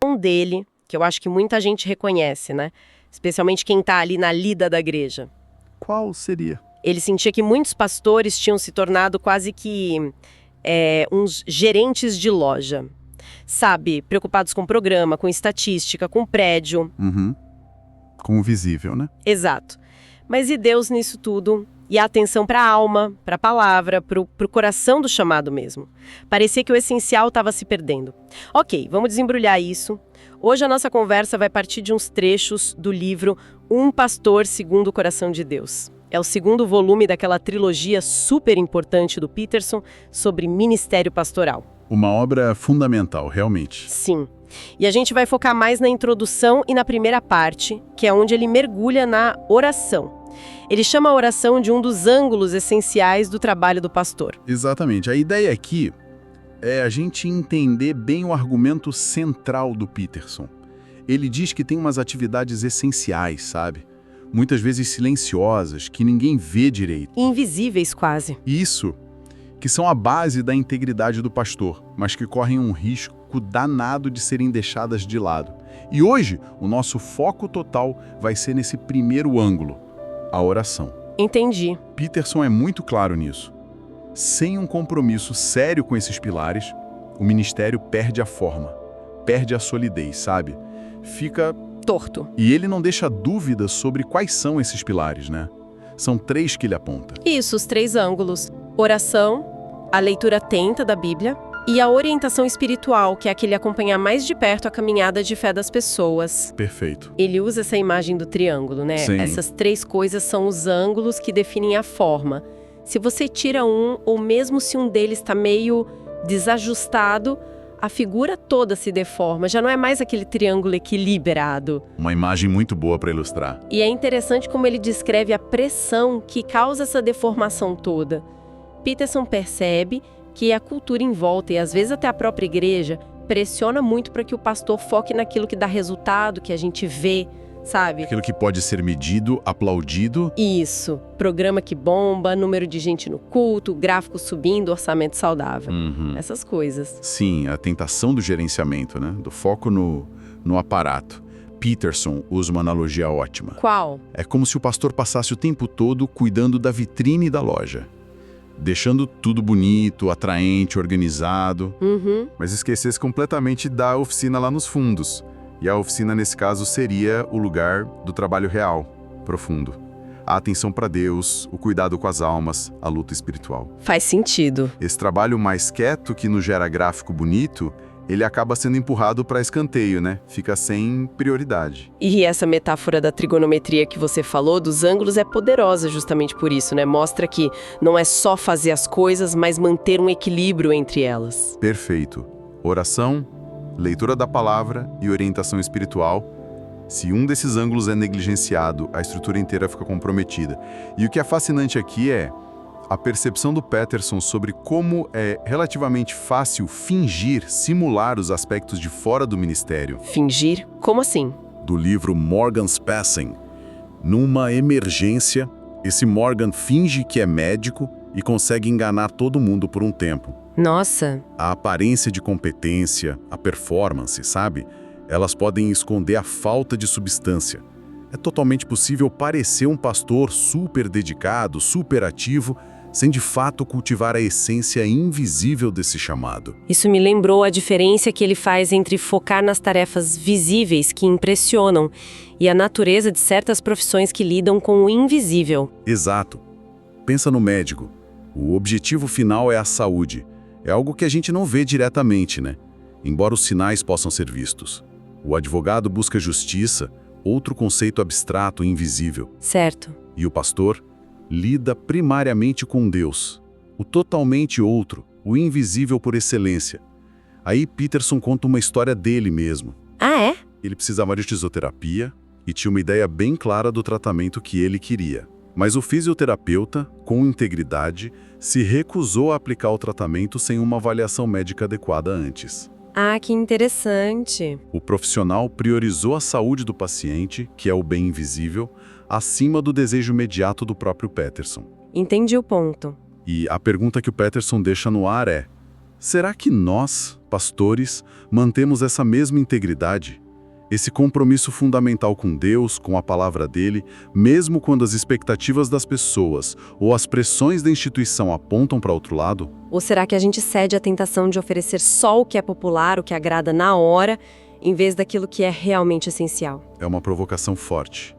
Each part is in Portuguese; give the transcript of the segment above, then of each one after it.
preocupação dele, que eu acho que muita gente reconhece, né? Especialmente quem tá ali na lida da igreja. Qual seria? Ele sentia que muitos pastores tinham se tornado quase que uns gerentes de loja. Sabe, preocupados com programa, com estatística, com prédio. Uhum. Com o visível, né? Exato. Mas e Deus nisso tudo? E a atenção para a alma, para a palavra, para o coração do chamado mesmo. Parecia que o essencial estava se perdendo. Ok, vamos desembrulhar isso. Hoje a nossa conversa vai partir de uns trechos do livro Um Pastor Segundo o Coração de Deus. É o segundo volume daquela trilogia super importante do Peterson sobre ministério pastoral. Uma obra fundamental, realmente. Sim. E a gente vai focar mais na introdução e na primeira parte, que é onde ele mergulha na oração. Ele chama a oração de um dos ângulos essenciais do trabalho do pastor. Exatamente. A ideia aqui é a gente entender bem o argumento central do Peterson. Ele diz que tem umas atividades essenciais, sabe? Muitas vezes silenciosas, que ninguém vê direito. Invisíveis quase. Isso, que são a base da integridade do pastor, mas que correm um risco danado de serem deixadas de lado. E hoje, o nosso foco total vai ser nesse primeiro ângulo, a oração. Entendi. Peterson é muito claro nisso. Sem um compromisso sério com esses pilares, o ministério perde a forma, perde a solidez, sabe? Fica torto. E ele não deixa dúvidas sobre quais são esses pilares, né? São 3 que ele aponta. Isso, os 3 ângulos. Oração, a leitura atenta da Bíblia e a orientação espiritual, que é aquele acompanhar mais de perto a caminhada de fé das pessoas. Perfeito. Ele usa essa imagem do triângulo, né? Sim. Essas 3 coisas são os ângulos que definem a forma. Se você tira um, ou mesmo se um deles está meio desajustado, a figura toda se deforma, já não é mais aquele triângulo equilibrado. Uma imagem muito boa para ilustrar. E é interessante como ele descreve a pressão que causa essa deformação toda. Peterson percebe que a cultura em volta, e às vezes até a própria igreja, pressiona muito para que o pastor foque naquilo que dá resultado, que a gente vê, sabe? Aquilo que pode ser medido, aplaudido. Isso. Programa que bomba, número de gente no culto, gráfico subindo, orçamento saudável. Essas coisas. Sim, a tentação do gerenciamento, né? Do foco no aparato. Peterson usa uma analogia ótima. Qual? É como se o pastor passasse o tempo todo cuidando da vitrine da loja. Deixando tudo bonito, atraente, organizado. Mas esquecesse completamente da oficina lá nos fundos. E a oficina, nesse caso, seria o lugar do trabalho real, profundo. A atenção para Deus, o cuidado com as almas, a luta espiritual. Faz sentido. Esse trabalho mais quieto, que nos gera gráfico bonito, ele acaba sendo empurrado para escanteio, né? Fica sem prioridade. E essa metáfora da trigonometria que você falou, dos ângulos, é poderosa justamente por isso, né? Mostra que não é só fazer as coisas, mas manter um equilíbrio entre elas. Perfeito. Oração, leitura da palavra e orientação espiritual. Se um desses ângulos é negligenciado, a estrutura inteira fica comprometida. E o que é fascinante aqui é a percepção do Peterson sobre como é relativamente fácil fingir, simular os aspectos de fora do ministério. Fingir? Como assim? Do livro Morgan's Passing. Numa emergência, esse Morgan finge que é médico e consegue enganar todo mundo por um tempo. Nossa! A aparência de competência, a performance, sabe? Elas podem esconder a falta de substância. É totalmente possível parecer um pastor super dedicado, super ativo, sem de fato cultivar a essência invisível desse chamado. Isso me lembrou a diferença que ele faz entre focar nas tarefas visíveis que impressionam e a natureza de certas profissões que lidam com o invisível. Exato. Pensa no médico. O objetivo final é a saúde. É algo que a gente não vê diretamente, né? Embora os sinais possam ser vistos. O advogado busca justiça, outro conceito abstrato e invisível. Certo. E o pastor lida primariamente com Deus, o totalmente outro, o invisível por excelência. Aí Peterson conta uma história dele mesmo. Ah, é? Ele precisava de fisioterapia e tinha uma ideia bem clara do tratamento que ele queria. Mas o fisioterapeuta, com integridade, se recusou a aplicar o tratamento sem uma avaliação médica adequada antes. Ah, que interessante. O profissional priorizou a saúde do paciente, que é o bem invisível, acima do desejo imediato do próprio Peterson. Entendi o ponto. E a pergunta que o Peterson deixa no ar é: Será que nós, pastores, mantemos essa mesma integridade? Esse compromisso fundamental com Deus, com a palavra dele, mesmo quando as expectativas das pessoas ou as pressões da instituição apontam para outro lado? Ou será que a gente cede à tentação de oferecer só o que é popular, o que agrada na hora, em vez daquilo que é realmente essencial? É uma provocação forte.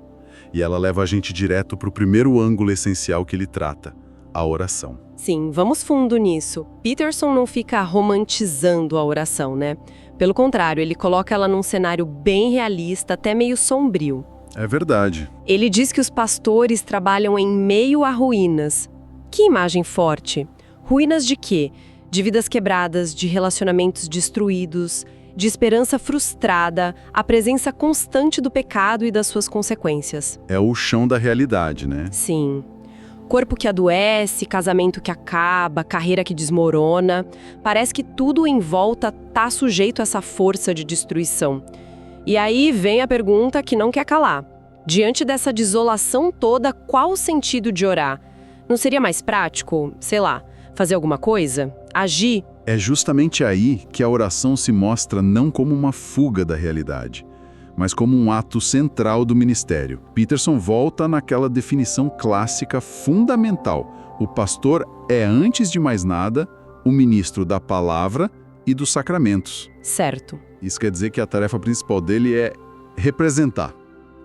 E ela leva a gente direto para o primeiro ângulo essencial que ele trata, a oração. Sim, vamos fundo nisso. Peterson não fica romantizando a oração, né? Pelo contrário, ele coloca ela num cenário bem realista, até meio sombrio. É verdade. Ele diz que os pastores trabalham em meio a ruínas. Que imagem forte! Ruínas de quê? De vidas quebradas, de relacionamentos destruídos, de esperança frustrada, a presença constante do pecado e das suas consequências. É o chão da realidade, né? Sim. Corpo que adoece, casamento que acaba, carreira que desmorona. Parece que tudo em volta tá sujeito a essa força de destruição. E aí vem a pergunta que não quer calar. Diante dessa desolação toda, qual o sentido de orar? Não seria mais prático, sei lá, fazer alguma coisa? Agir? É justamente aí que a oração se mostra não como uma fuga da realidade, mas como um ato central do ministério. Peterson volta naquela definição clássica fundamental. O pastor é, antes de mais nada, o ministro da palavra e dos sacramentos. Certo. Isso quer dizer que a tarefa principal dele é representar,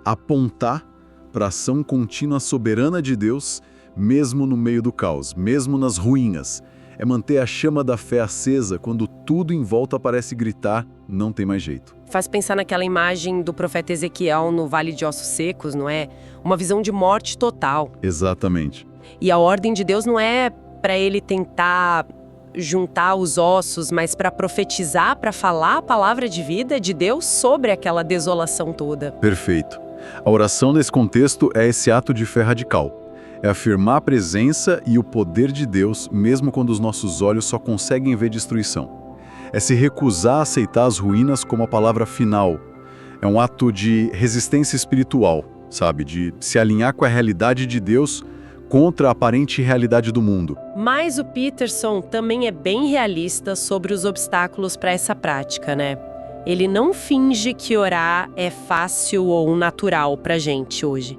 apontar para a ação contínua soberana de Deus, mesmo no meio do caos, mesmo nas ruínas. É manter a chama da fé acesa quando tudo em volta parece gritar, não tem mais jeito. Faz pensar naquela imagem do profeta Ezequiel no Vale de Ossos Secos, não é? Uma visão de morte total. Exatamente. E a ordem de Deus não é para ele tentar juntar os ossos, mas para profetizar, para falar a palavra de vida de Deus sobre aquela desolação toda. Perfeito. A oração nesse contexto é esse ato de fé radical. É afirmar a presença e o poder de Deus, mesmo quando os nossos olhos só conseguem ver destruição. É se recusar a aceitar as ruínas como a palavra final. É um ato de resistência espiritual, sabe? De se alinhar com a realidade de Deus contra a aparente realidade do mundo. Mas o Peterson também é bem realista sobre os obstáculos para essa prática, né? Ele não finge que orar é fácil ou natural para a gente hoje.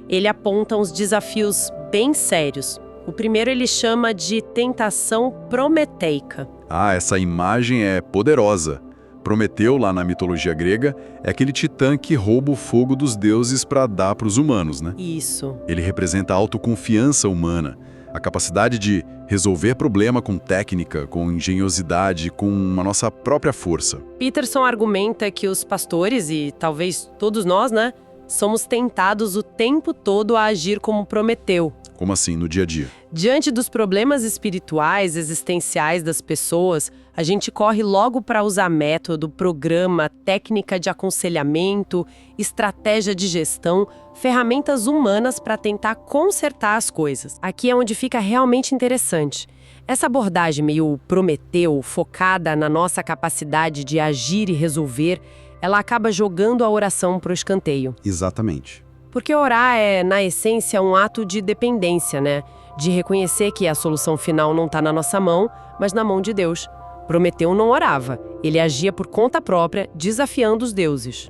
Ele aponta uns desafios bem sérios. O primeiro ele chama de tentação prometeica. Ah, essa imagem é poderosa. Prometeu, lá na mitologia grega, é aquele titã que rouba o fogo dos deuses para dar para os humanos, né? Isso. Ele representa a autoconfiança humana, a capacidade de resolver problema com técnica, com engenhosidade, com a nossa própria força. Peterson argumenta que os pastores, e talvez todos nós, né, somos tentados o tempo todo a agir como Prometeu. Como assim, no dia a dia? Diante dos problemas espirituais, existenciais das pessoas, a gente corre logo para usar método, programa, técnica de aconselhamento, estratégia de gestão, ferramentas humanas para tentar consertar as coisas. Aqui é onde fica realmente interessante. Essa abordagem meio Prometeu, focada na nossa capacidade de agir e resolver, ela acaba jogando a oração para o escanteio. Exatamente. Porque orar é, na essência, um ato de dependência, né? De reconhecer que a solução final não está na nossa mão, mas na mão de Deus. Prometeu não orava, ele agia por conta própria, desafiando os deuses.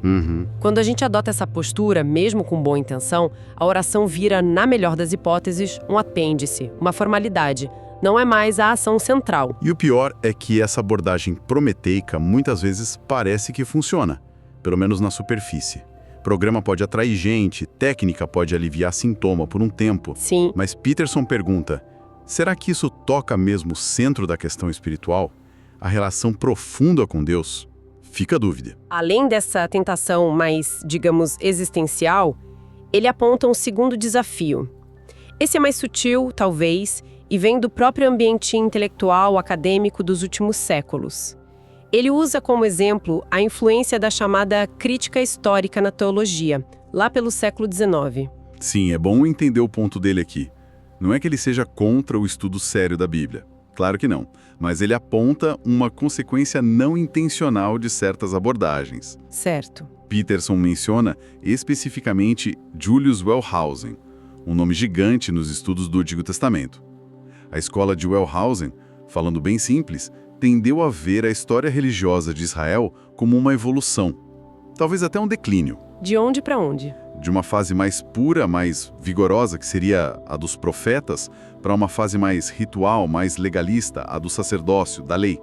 Quando a gente adota essa postura, mesmo com boa intenção, a oração vira, na melhor das hipóteses, um apêndice, uma formalidade. Não é mais a ação central. E o pior é que essa abordagem prometeica muitas vezes parece que funciona, pelo menos na superfície. Programa pode atrair gente, técnica pode aliviar sintoma por um tempo. Sim. Mas Peterson pergunta, será que isso toca mesmo o centro da questão espiritual? A relação profunda com Deus? Fica a dúvida. Além dessa tentação mais, digamos, existencial, ele aponta um segundo desafio. Esse é mais sutil, talvez, e vem do próprio ambiente intelectual acadêmico dos últimos séculos. Ele usa como exemplo a influência da chamada crítica histórica na teologia, lá pelo século XIX. Sim, é bom entender o ponto dele aqui. Não é que ele seja contra o estudo sério da Bíblia. Claro que não. Mas ele aponta uma consequência não intencional de certas abordagens. Certo. Peterson menciona especificamente Julius Wellhausen, um nome gigante nos estudos do Antigo Testamento. A escola de Wellhausen, falando bem simples, tendeu a ver a história religiosa de Israel como uma evolução, talvez até um declínio. De onde para onde? De uma fase mais pura, mais vigorosa, que seria a dos profetas, para uma fase mais ritual, mais legalista, a do sacerdócio, da lei.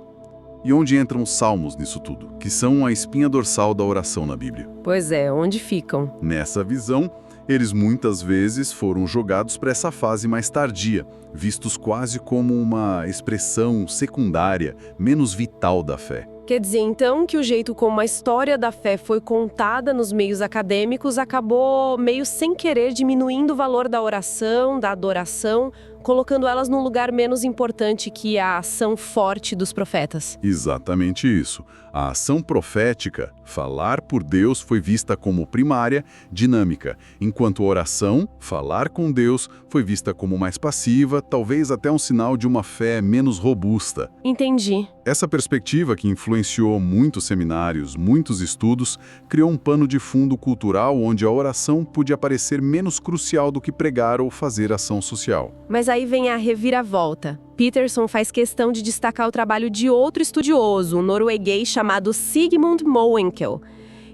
E onde entram os salmos nisso tudo, que são a espinha dorsal da oração na Bíblia. Pois é, onde ficam? Nessa visão, eles muitas vezes foram jogados para essa fase mais tardia, vistos quase como uma expressão secundária, menos vital da fé. Quer dizer, então, que o jeito como a história da fé foi contada nos meios acadêmicos acabou meio sem querer diminuindo o valor da oração, da adoração, colocando elas num lugar menos importante que a ação forte dos profetas. Exatamente isso. A ação profética, falar por Deus, foi vista como primária, dinâmica, enquanto a oração, falar com Deus, foi vista como mais passiva, talvez até um sinal de uma fé menos robusta. Entendi. Essa perspectiva, que influenciou muitos seminários, muitos estudos, criou um pano de fundo cultural onde a oração podia parecer menos crucial do que pregar ou fazer ação social. Mas aí vem a reviravolta. Peterson faz questão de destacar o trabalho de outro estudioso, um norueguês chamado Sigmund Moenkel.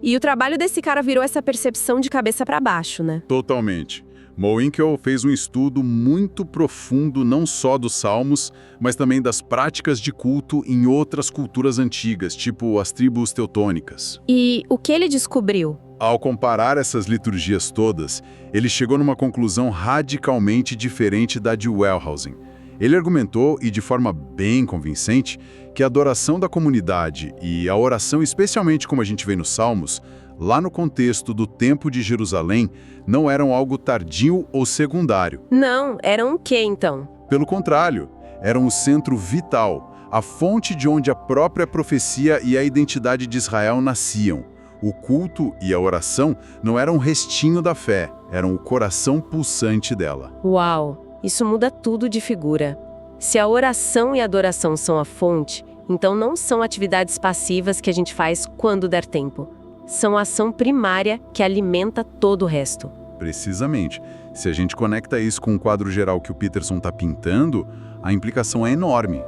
E o trabalho desse cara virou essa percepção de cabeça para baixo, né? Totalmente. Moenkel fez um estudo muito profundo não só dos salmos, mas também das práticas de culto em outras culturas antigas, tipo as tribos teutônicas. E o que ele descobriu? Ao comparar essas liturgias todas, ele chegou numa conclusão radicalmente diferente da de Wellhausen. Ele argumentou, e de forma bem convincente, que a adoração da comunidade e a oração, especialmente como a gente vê nos Salmos, lá no contexto do Templo de Jerusalém, não eram algo tardio ou secundário. Não, eram o quê então? Pelo contrário, eram o centro vital, a fonte de onde a própria profecia e a identidade de Israel nasciam. O culto e a oração não eram um restinho da fé, eram o coração pulsante dela. Uau! Isso muda tudo de figura. Se a oração e a adoração são a fonte, então não são atividades passivas que a gente faz quando der tempo. São a ação primária que alimenta todo o resto. Precisamente. Se a gente conecta isso com o quadro geral que o Peterson está pintando, a implicação é enorme.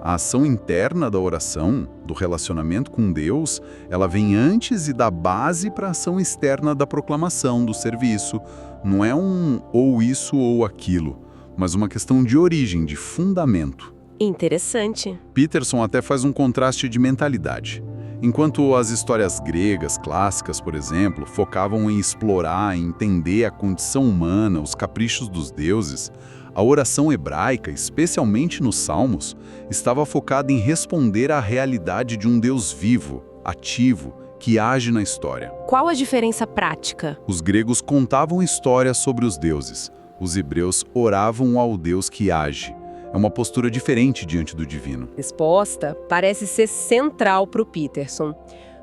A ação interna da oração, do relacionamento com Deus, ela vem antes e dá base para a ação externa da proclamação, do serviço. Não é um ou isso ou aquilo, mas uma questão de origem, de fundamento. Interessante. Peterson até faz um contraste de mentalidade. Enquanto as histórias gregas clássicas, por exemplo, focavam em explorar e entender a condição humana, os caprichos dos deuses, a oração hebraica, especialmente nos Salmos, estava focada em responder à realidade de um Deus vivo, ativo, que age na história. Qual a diferença prática? Os gregos contavam histórias sobre os deuses. Os hebreus oravam ao Deus que age. É uma postura diferente diante do divino. Resposta parece ser central para o Peterson.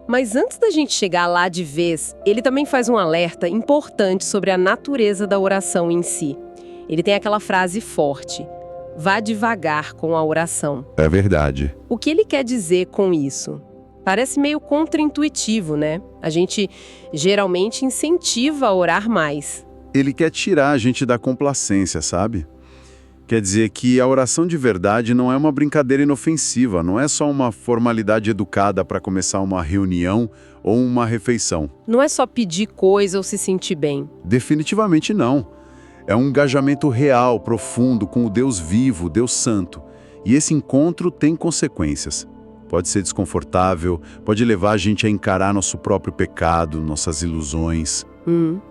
Mas antes da gente chegar lá de vez, ele também faz um alerta importante sobre a natureza da oração em si. Ele tem aquela frase forte: vá devagar com a oração. É verdade. O que ele quer dizer com isso? Parece meio contraintuitivo, né? A gente geralmente incentiva a orar mais. Ele quer tirar a gente da complacência, sabe? Quer dizer que a oração de verdade não é uma brincadeira inofensiva, não é só uma formalidade educada para começar uma reunião ou uma refeição. Não é só pedir coisa ou se sentir bem. Definitivamente não. É um engajamento real, profundo, com o Deus vivo, o Deus santo. E esse encontro tem consequências. Pode ser desconfortável, pode levar a gente a encarar nosso próprio pecado, nossas ilusões.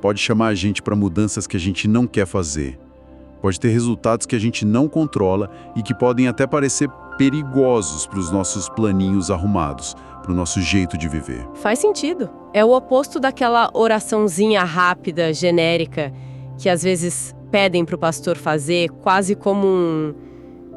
Pode chamar a gente para mudanças que a gente não quer fazer. Pode ter resultados que a gente não controla e que podem até parecer perigosos para os nossos planinhos arrumados, para o nosso jeito de viver. Faz sentido. É o oposto daquela oraçãozinha rápida, genérica, que às vezes pedem para o pastor fazer, quase como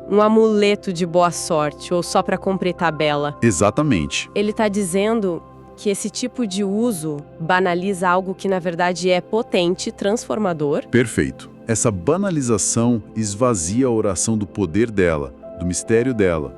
um amuleto de boa sorte, ou só para cumprir tabela. Exatamente. Ele está dizendo que esse tipo de uso banaliza algo que na verdade é potente, transformador. Perfeito. Essa banalização esvazia a oração do poder dela, do mistério dela.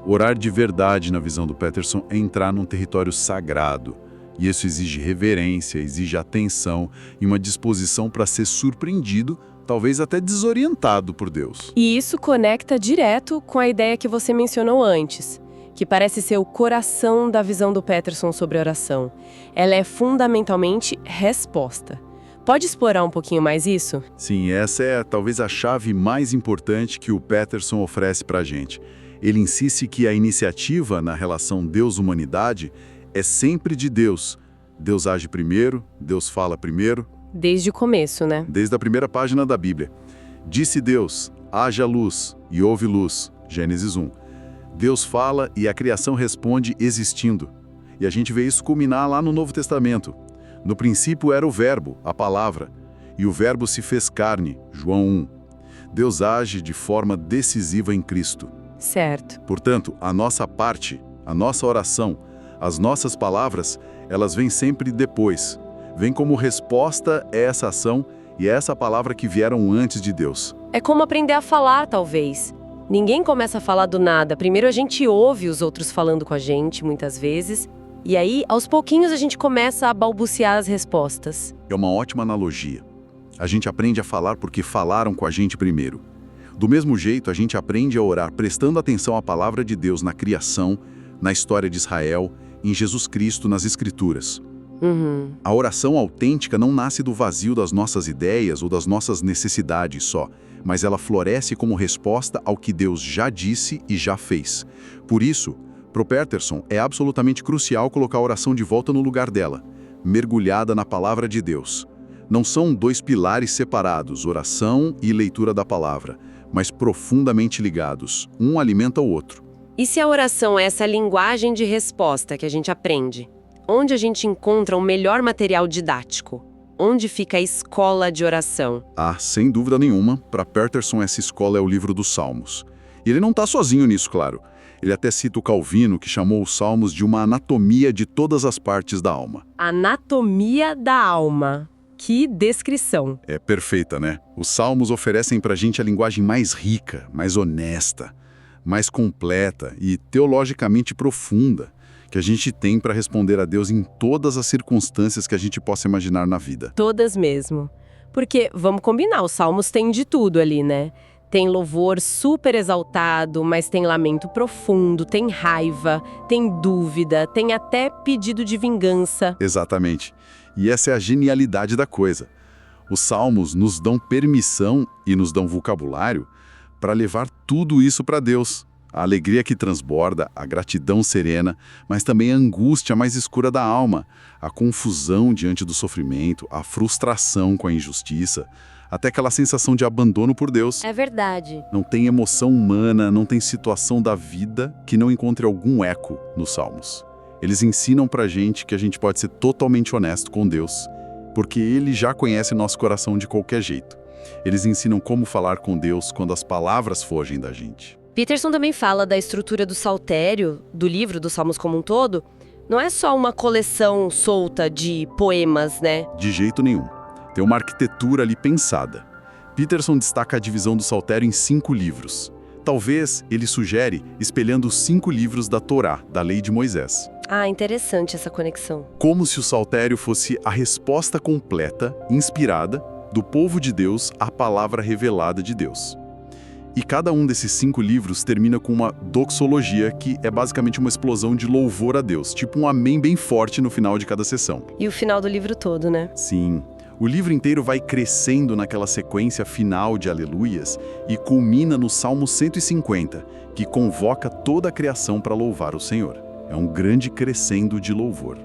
Orar de verdade, na visão do Peterson, é entrar num território sagrado. E isso exige reverência, exige atenção e uma disposição para ser surpreendido, talvez até desorientado por Deus. E isso conecta direto com a ideia que você mencionou antes, que parece ser o coração da visão do Peterson sobre oração. Ela é fundamentalmente resposta. Pode explorar um pouquinho mais isso? Sim, essa é talvez a chave mais importante que o Peterson oferece para a gente. Ele insiste que a iniciativa na relação Deus-humanidade é sempre de Deus. Deus age primeiro, Deus fala primeiro. Desde o começo, né? Desde a primeira página da Bíblia. Disse Deus, haja luz, e houve luz. Gênesis 1. Deus fala e a criação responde existindo. E a gente vê isso culminar lá no Novo Testamento. No princípio era o Verbo, a palavra, e o Verbo se fez carne, João 1. Deus age de forma decisiva em Cristo. Certo. Portanto, a nossa parte, a nossa oração, as nossas palavras, elas vêm sempre depois. Vêm como resposta a essa ação e a essa palavra que vieram antes de Deus. É como aprender a falar, talvez. Ninguém começa a falar do nada. Primeiro a gente ouve os outros falando com a gente, muitas vezes. E aí, aos pouquinhos, a gente começa a balbuciar as respostas. É uma ótima analogia. A gente aprende a falar porque falaram com a gente primeiro. Do mesmo jeito, a gente aprende a orar prestando atenção à palavra de Deus na criação, na história de Israel, em Jesus Cristo, nas Escrituras. A oração autêntica não nasce do vazio das nossas ideias ou das nossas necessidades só, mas ela floresce como resposta ao que Deus já disse e já fez. Por isso, pro Peterson, é absolutamente crucial colocar a oração de volta no lugar dela, mergulhada na palavra de Deus. Não são dois pilares separados, oração e leitura da palavra, mas profundamente ligados. Um alimenta o outro. E se a oração é essa linguagem de resposta que a gente aprende? Onde a gente encontra o melhor material didático? Onde fica a escola de oração? Ah, sem dúvida nenhuma, para Peterson essa escola é o livro dos Salmos. E ele não está sozinho nisso, claro. Ele até cita o Calvino, que chamou os Salmos de uma anatomia de todas as partes da alma. Anatomia da alma. Que descrição. É perfeita, né? Os Salmos oferecem para a gente a linguagem mais rica, mais honesta, mais completa e teologicamente profunda que a gente tem para responder a Deus em todas as circunstâncias que a gente possa imaginar na vida. Todas mesmo. Porque, vamos combinar, os Salmos têm de tudo ali, né? Tem louvor super exaltado, mas tem lamento profundo, tem raiva, tem dúvida, tem até pedido de vingança. Exatamente. E essa é a genialidade da coisa. Os Salmos nos dão permissão e nos dão vocabulário para levar tudo isso para Deus. A alegria que transborda, a gratidão serena, mas também a angústia mais escura da alma, a confusão diante do sofrimento, a frustração com a injustiça, até aquela sensação de abandono por Deus. É verdade. Não tem emoção humana, não tem situação da vida que não encontre algum eco nos Salmos. Eles ensinam pra gente que a gente pode ser totalmente honesto com Deus, porque Ele já conhece nosso coração de qualquer jeito. Eles ensinam como falar com Deus quando as palavras fogem da gente. Peterson também fala da estrutura do saltério, do livro dos Salmos como um todo. Não é só uma coleção solta de poemas, né? De jeito nenhum. Tem uma arquitetura ali pensada. Peterson destaca a divisão do saltério em 5 livros. Talvez ele sugere espelhando os 5 livros da Torá, da lei de Moisés. Ah, interessante essa conexão. Como se o saltério fosse a resposta completa, inspirada, do povo de Deus à palavra revelada de Deus. E cada um desses 5 livros termina com uma doxologia, que é basicamente uma explosão de louvor a Deus, tipo um amém bem forte no final de cada sessão. E o final do livro todo, né? Sim. O livro inteiro vai crescendo naquela sequência final de aleluias e culmina no Salmo 150, que convoca toda a criação para louvar o Senhor. É um grande crescendo de louvor.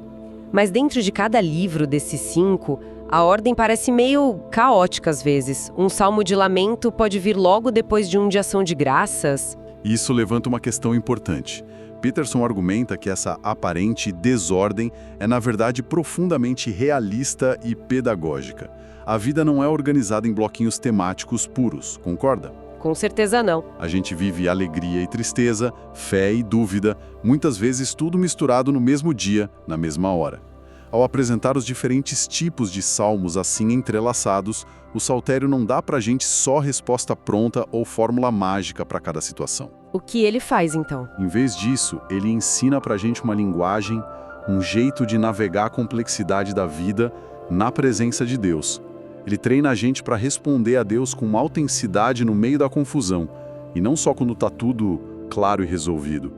Mas dentro de cada livro desses 5, a ordem parece meio caótica às vezes. Um salmo de lamento pode vir logo depois de um de ação de graças. Isso levanta uma questão importante. Peterson argumenta que essa aparente desordem é, na verdade, profundamente realista e pedagógica. A vida não é organizada em bloquinhos temáticos puros, concorda? Com certeza não. A gente vive alegria e tristeza, fé e dúvida, muitas vezes tudo misturado no mesmo dia, na mesma hora. Ao apresentar os diferentes tipos de salmos assim entrelaçados, o saltério não dá pra gente só resposta pronta ou fórmula mágica para cada situação. O que ele faz, então? Em vez disso, ele ensina pra gente uma linguagem, um jeito de navegar a complexidade da vida na presença de Deus. Ele treina a gente para responder a Deus com autenticidade no meio da confusão, e não só quando tá tudo claro e resolvido.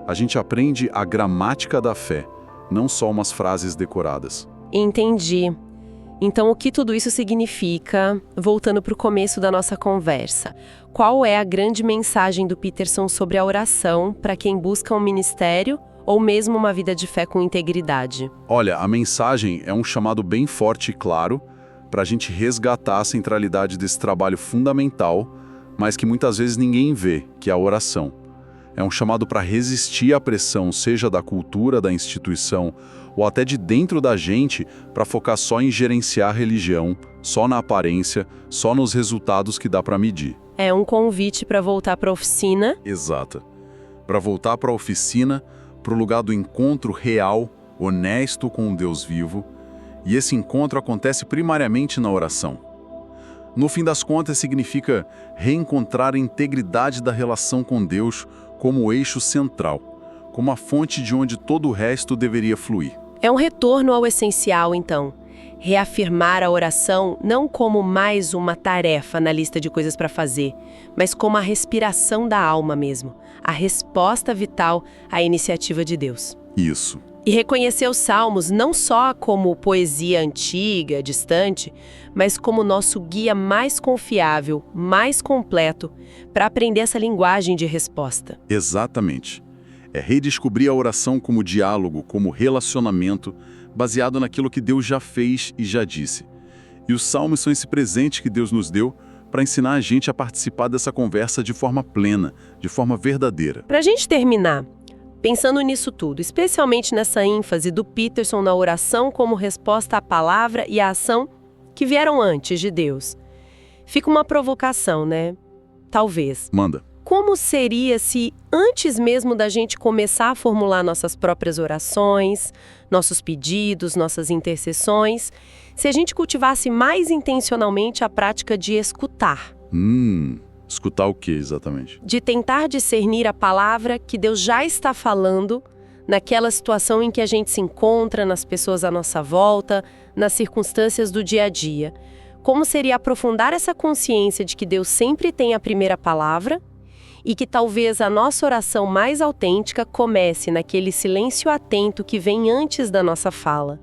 A gente aprende a gramática da fé, não só umas frases decoradas. Entendi. Então, o que tudo isso significa, voltando para o começo da nossa conversa? Qual é a grande mensagem do Peterson sobre a oração para quem busca um ministério ou mesmo uma vida de fé com integridade? Olha, a mensagem é um chamado bem forte e claro para a gente resgatar a centralidade desse trabalho fundamental, mas que muitas vezes ninguém vê, que é a oração. É um chamado para resistir à pressão, seja da cultura, da instituição, ou até de dentro da gente, para focar só em gerenciar a religião, só na aparência, só nos resultados que dá para medir. É um convite para voltar para a oficina. Exato. Para voltar para a oficina, para o lugar do encontro real, honesto com um Deus vivo, e esse encontro acontece primariamente na oração. No fim das contas, significa reencontrar a integridade da relação com Deus como o eixo central, como a fonte de onde todo o resto deveria fluir. É um retorno ao essencial, então. Reafirmar a oração não como mais uma tarefa na lista de coisas para fazer, mas como a respiração da alma mesmo, a resposta vital à iniciativa de Deus. Isso. E reconhecer os salmos não só como poesia antiga, distante, mas como nosso guia mais confiável, mais completo, para aprender essa linguagem de resposta. Exatamente. É redescobrir a oração como diálogo, como relacionamento, baseado naquilo que Deus já fez e já disse. E os salmos são esse presente que Deus nos deu para ensinar a gente a participar dessa conversa de forma plena, de forma verdadeira. Para a gente terminar, pensando nisso tudo, especialmente nessa ênfase do Peterson na oração como resposta à palavra e à ação que vieram antes de Deus, fica uma provocação, né? Talvez. Manda. Como seria se, antes mesmo da gente começar a formular nossas próprias orações, nossos pedidos, nossas intercessões, se a gente cultivasse mais intencionalmente a prática de escutar? Escutar o que exatamente? De tentar discernir a palavra que Deus já está falando naquela situação em que a gente se encontra, nas pessoas à nossa volta, nas circunstâncias do dia a dia. Como seria aprofundar essa consciência de que Deus sempre tem a primeira palavra e que talvez a nossa oração mais autêntica comece naquele silêncio atento que vem antes da nossa fala.